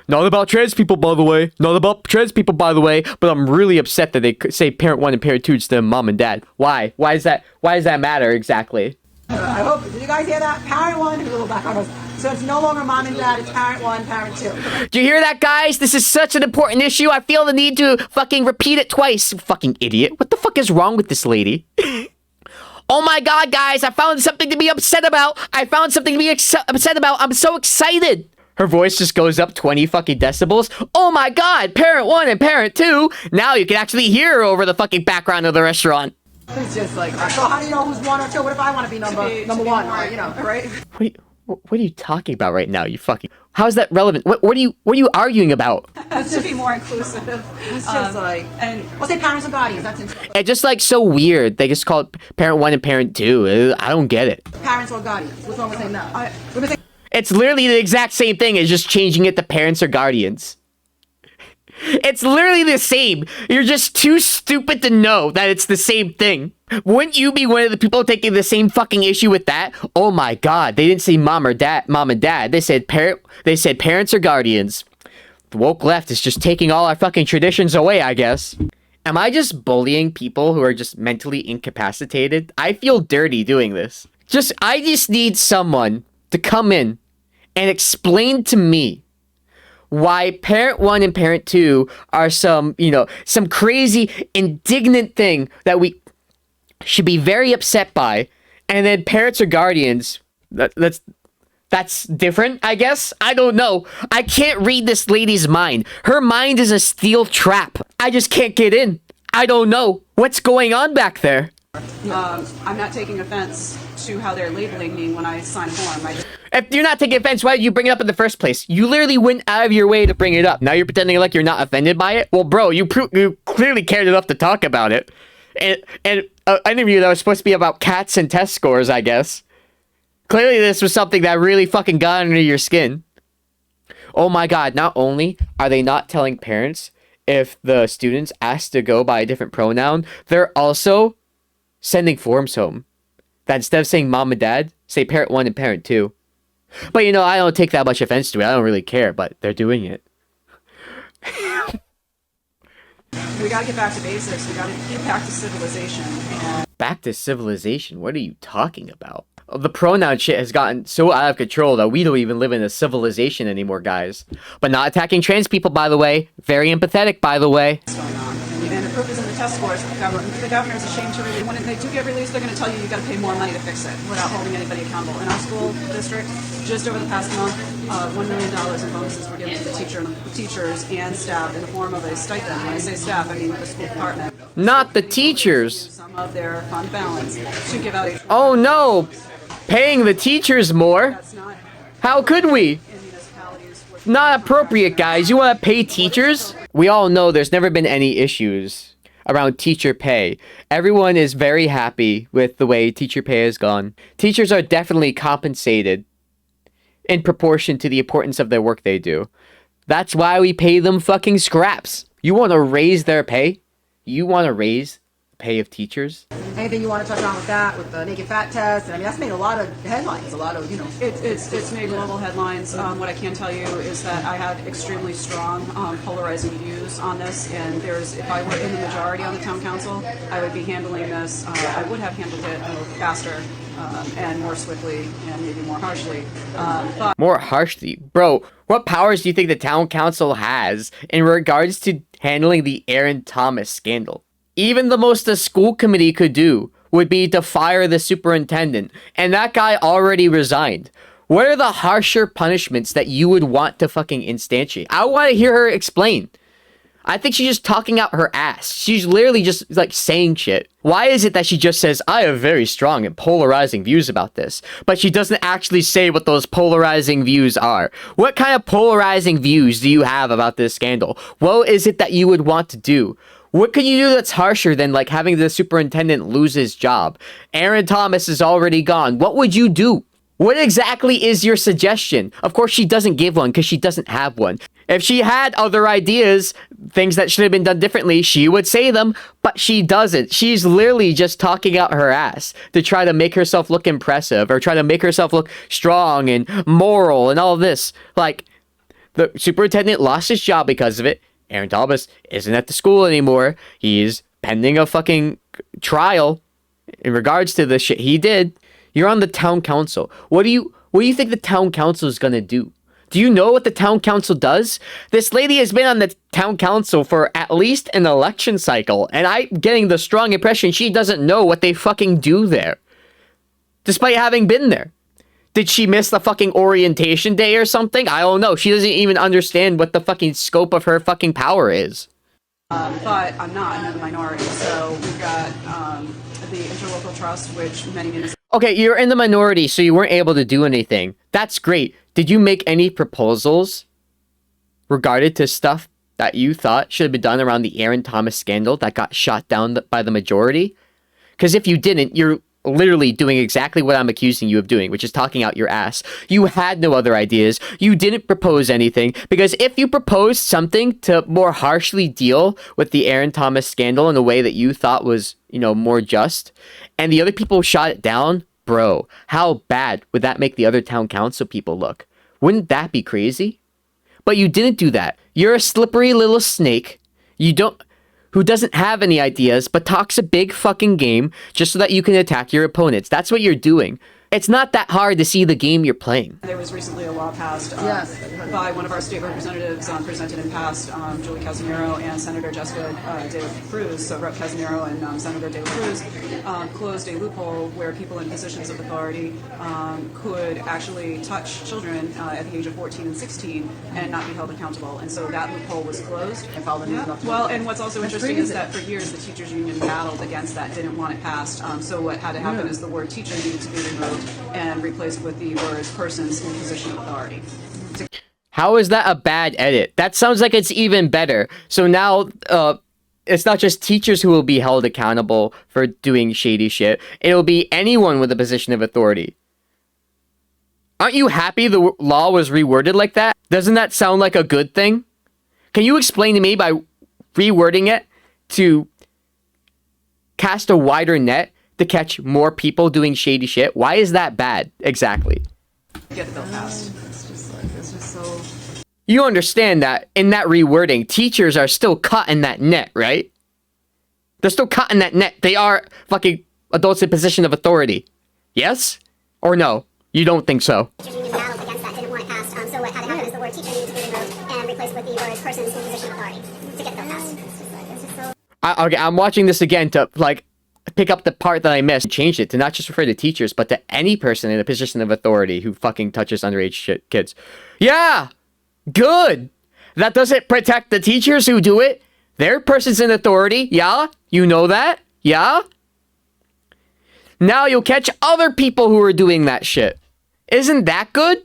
Not about trans people, by the way. Not about trans people, by the way. But I'm really upset that they say parent 1 and parent 2 instead of mom and dad. Why? Why does that matter exactly? I hope. Did you guys hear that? Parent 1, here's a little background noise. So it's no longer mom and dad, it's parent 1, parent 2. Do you hear that, guys? This is such an important issue. I feel the need to fucking repeat it twice. Fucking idiot. What the fuck is wrong with this lady? Oh my god, guys, I found something to be upset about. I'm so excited. Her voice just goes up 20 fucking decibels. Oh my god, parent 1 and parent 2. Now you can actually hear her over the fucking background of the restaurant. It's just like, so how do you know who's 1 or 2? What if I want to be number 1? Or, you know, right? What are you talking about right now, you fucking... How is that relevant? What are you arguing about? To be more inclusive. It's just like... And we'll say parents and guardians, that's interesting. It's just like so weird. They just call it parent 1 and parent 2. I don't get it. Parents or guardians. What's wrong with saying that? It's literally the exact same thing as just changing it to parents or guardians. It's literally the same. You're just too stupid to know that it's the same thing. Wouldn't you be one of the people taking the same fucking issue with that? Oh my god, they didn't say mom and dad. They said parents or guardians. The woke left is just taking all our fucking traditions away, I guess. Am I just bullying people who are just mentally incapacitated? I feel dirty doing this. I just need someone to come in and explain to me why parent 1 and parent 2 are some crazy indignant thing that we should be very upset by, and then parents or guardians, that's different, I guess. I don't know. I can't read this lady's mind. Her mind is a steel trap. I just can't get in. I don't know what's going on back there. I'm not taking offense to how they're labeling me when I sign a form. If you're not taking offense, why did you bring it up in the first place? You literally went out of your way to bring it up. Now you're pretending like you're not offended by it? Well, bro, you clearly cared enough to talk about it. And an interview that was supposed to be about cats and test scores, I guess. Clearly this was something that really fucking got under your skin. Oh my god, not only are they not telling parents if the students asked to go by a different pronoun, they're also sending forms home that instead of saying mom and dad, say parent 1 and parent 2. But I don't take that much offense to it. I don't really care, but they're doing it. We gotta get back to basics. We gotta get back to civilization. Back to civilization? What are you talking about? The pronoun shit has gotten so out of control that we don't even live in a civilization anymore, guys. But not attacking trans people, by the way. Very empathetic, by the way. And the proof is in the test scores. The governor's ashamed to release. When they do get released, they're going to tell you got to pay more money to fix it without holding anybody accountable. In our school district, just over the past month, $1 million in bonuses were given to the teachers and staff in the form of a stipend. When I say staff, I mean the school department. Not the teachers. Some of their fund balance to give out. Oh no! Paying the teachers more? How could we? Not appropriate, guys. You want to pay teachers? We all know there's never been any issues around teacher pay. Everyone is very happy with the way teacher pay has gone. Teachers are definitely compensated in proportion to the importance of their work they do. That's why we pay them fucking scraps. You want to raise their pay? You want to raise pay of teachers? Anything you want to touch on with that, with the naked fat test? I mean, that's made a lot of headlines, a lot of, you know. It's made global headlines. What I can tell you is that I had extremely strong polarizing views on this, and if I were in the majority on the town council, I would be handling this. I would have handled it faster and more swiftly and maybe more harshly. But More harshly? Bro, what powers do you think the town council has in regards to handling the Aaron Thomas scandal? Even the most the school committee could do would be to fire the superintendent, and that guy already resigned. What are the harsher punishments that you would want to fucking instantiate? I want to hear her explain. I think she's just talking out her ass. She's literally just like saying shit. Why is it that she just says, I have very strong and polarizing views about this, but she doesn't actually say what those polarizing views are? What kind of polarizing views do you have about this scandal? What is it that you would want to do? What can you do that's harsher than like having the superintendent lose his job? Aaron Thomas is already gone. What would you do? What exactly is your suggestion? Of course, she doesn't give one because she doesn't have one. If she had other ideas, things that should have been done differently, she would say them, but she doesn't. She's literally just talking out her ass to try to make herself look impressive or try to make herself look strong and moral and all of this. Like, the superintendent lost his job because of it. Aaron Thomas isn't at the school anymore. He's pending a fucking trial in regards to the shit he did. You're on the town council. What do you think the town council is gonna do? Do you know what the town council does? This lady has been on the town council for at least an election cycle, and I'm getting the strong impression she doesn't know what they fucking do there, despite having been there. Did she miss the fucking orientation day or something? I don't know. She doesn't even understand what the fucking scope of her fucking power is. but I'm not. I'm in the minority. So we've got the interlocal trust, which many municipalities. Okay, you're in the minority, so you weren't able to do anything. That's great. Did you make any proposals regarded to stuff that you thought should have been done around the Aaron Thomas scandal that got shot down by the majority? Because if you didn't, you're literally doing exactly what I'm accusing you of doing, which is talking out your ass. You had no other ideas. You didn't propose anything, because if you proposed something to more harshly deal with the Aaron Thomas scandal in a way that you thought was, you know, more just, and the other people shot it down, bro, how bad would that make the other town council people look? Wouldn't that be crazy? But you didn't do that. You're a slippery little snake. Who doesn't have any ideas, but talks a big fucking game just so that you can attack your opponents. That's what you're doing. It's not that hard to see the game you're playing. There was recently a law passed by one of our state representatives, presented and passed, Julie Casimiro and Senator Jessica De La Cruz. So Rep. Casimiro and Senator De La Cruz closed a loophole where people in positions of authority could actually touch children at the age of 14 and 16 and not be held accountable. And so that loophole was closed. Well, and what's also interesting is that for years the teachers union battled against that, didn't want it passed. So what had to happen is the word teacher needed to be removed and replaced with the words persons in position of authority. How is that a bad edit? That sounds like it's even better. So now, it's not just teachers who will be held accountable for doing shady shit. It'll be anyone with a position of authority. Aren't you happy the law was reworded like that? Doesn't that sound like a good thing? Can you explain to me by rewording it to cast a wider net to catch more people doing shady shit? Why is that bad, exactly? Get the bill passed. It's just so... You understand that in that rewording, teachers are still caught in that net, right? They're still caught in that net. They are fucking adults in position of authority. Yes? Or no? You don't think so? Teachers union battled against that, didn't want it passed. So what had to happen is the word teacher needed to be removed and replaced with the words persons in position of authority to get the bill passed. It's just so... Okay, I'm watching this again to, like, pick up the part that I missed. Change it to not just refer to teachers, but to any person in a position of authority who fucking touches underage kids. Yeah! Good! That doesn't protect the teachers who do it. They're persons in authority. Yeah? You know that? Yeah? Now you'll catch other people who are doing that shit. Isn't that good?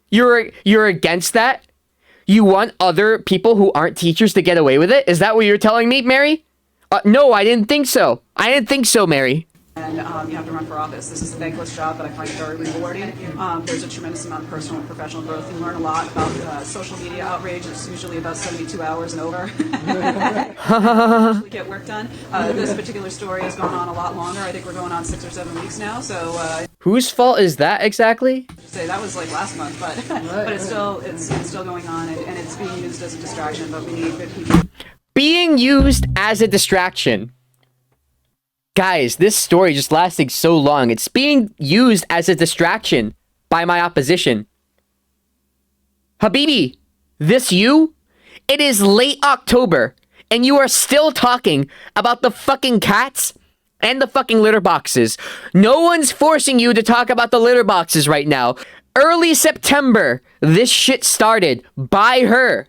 You're against that? You want other people who aren't teachers to get away with it? Is that what you're telling me, Mary? No, I didn't think so. I didn't think so, Mary. and you have to run for office. This is a thankless job, but I find it very rewarding. There's a tremendous amount of personal and professional growth. You learn a lot about social media outrage. It's usually about 72 hours and over. Actually get work done. This particular story has gone on a lot longer. I think we're going on 6 or 7 weeks now. So Whose fault is that exactly? say that was like last month, but but it's still going on, and it's being used as a distraction. But we need good people. Being used as a distraction. Guys, this story just lasting so long. It's being used as a distraction by my opposition. Habibi, this you? It is late October, and you are still talking about the fucking cats and the fucking litter boxes. No one's forcing you to talk about the litter boxes right now. Early September, this shit started by her.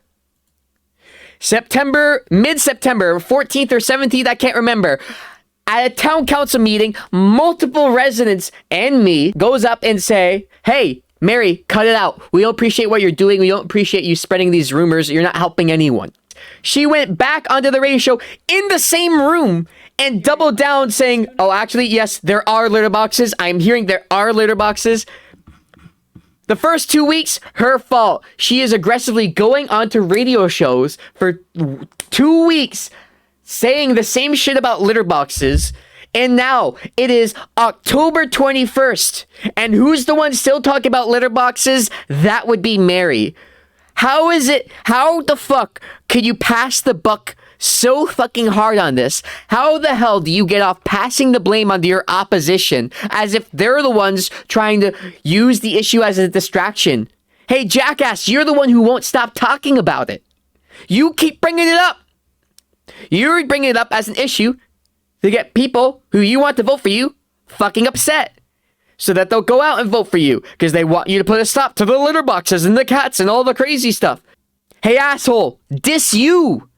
Mid-September, 14th or 17th, I can't remember. At a town council meeting, multiple residents and me goes up and say, hey, Mary, cut it out. We don't appreciate what you're doing. We don't appreciate you spreading these rumors. You're not helping anyone. She went back onto the radio show in the same room and doubled down saying, oh, actually, yes, there are litter boxes. I'm hearing there are litter boxes. The first 2 weeks, her fault. She is aggressively going onto radio shows for 2 weeks saying the same shit about litter boxes. And now it is October 21st. And who's the one still talking about litter boxes? That would be Mary. How the fuck could you pass the buck so fucking hard on this? How the hell do you get off passing the blame onto your opposition as if they're the ones trying to use the issue as a distraction? Hey, jackass, you're the one who won't stop talking about it. You keep bringing it up. You're bringing it up as an issue to get people who you want to vote for you fucking upset so that they'll go out and vote for you because they want you to put a stop to the litter boxes and the cats and all the crazy stuff. Hey, asshole, diss you.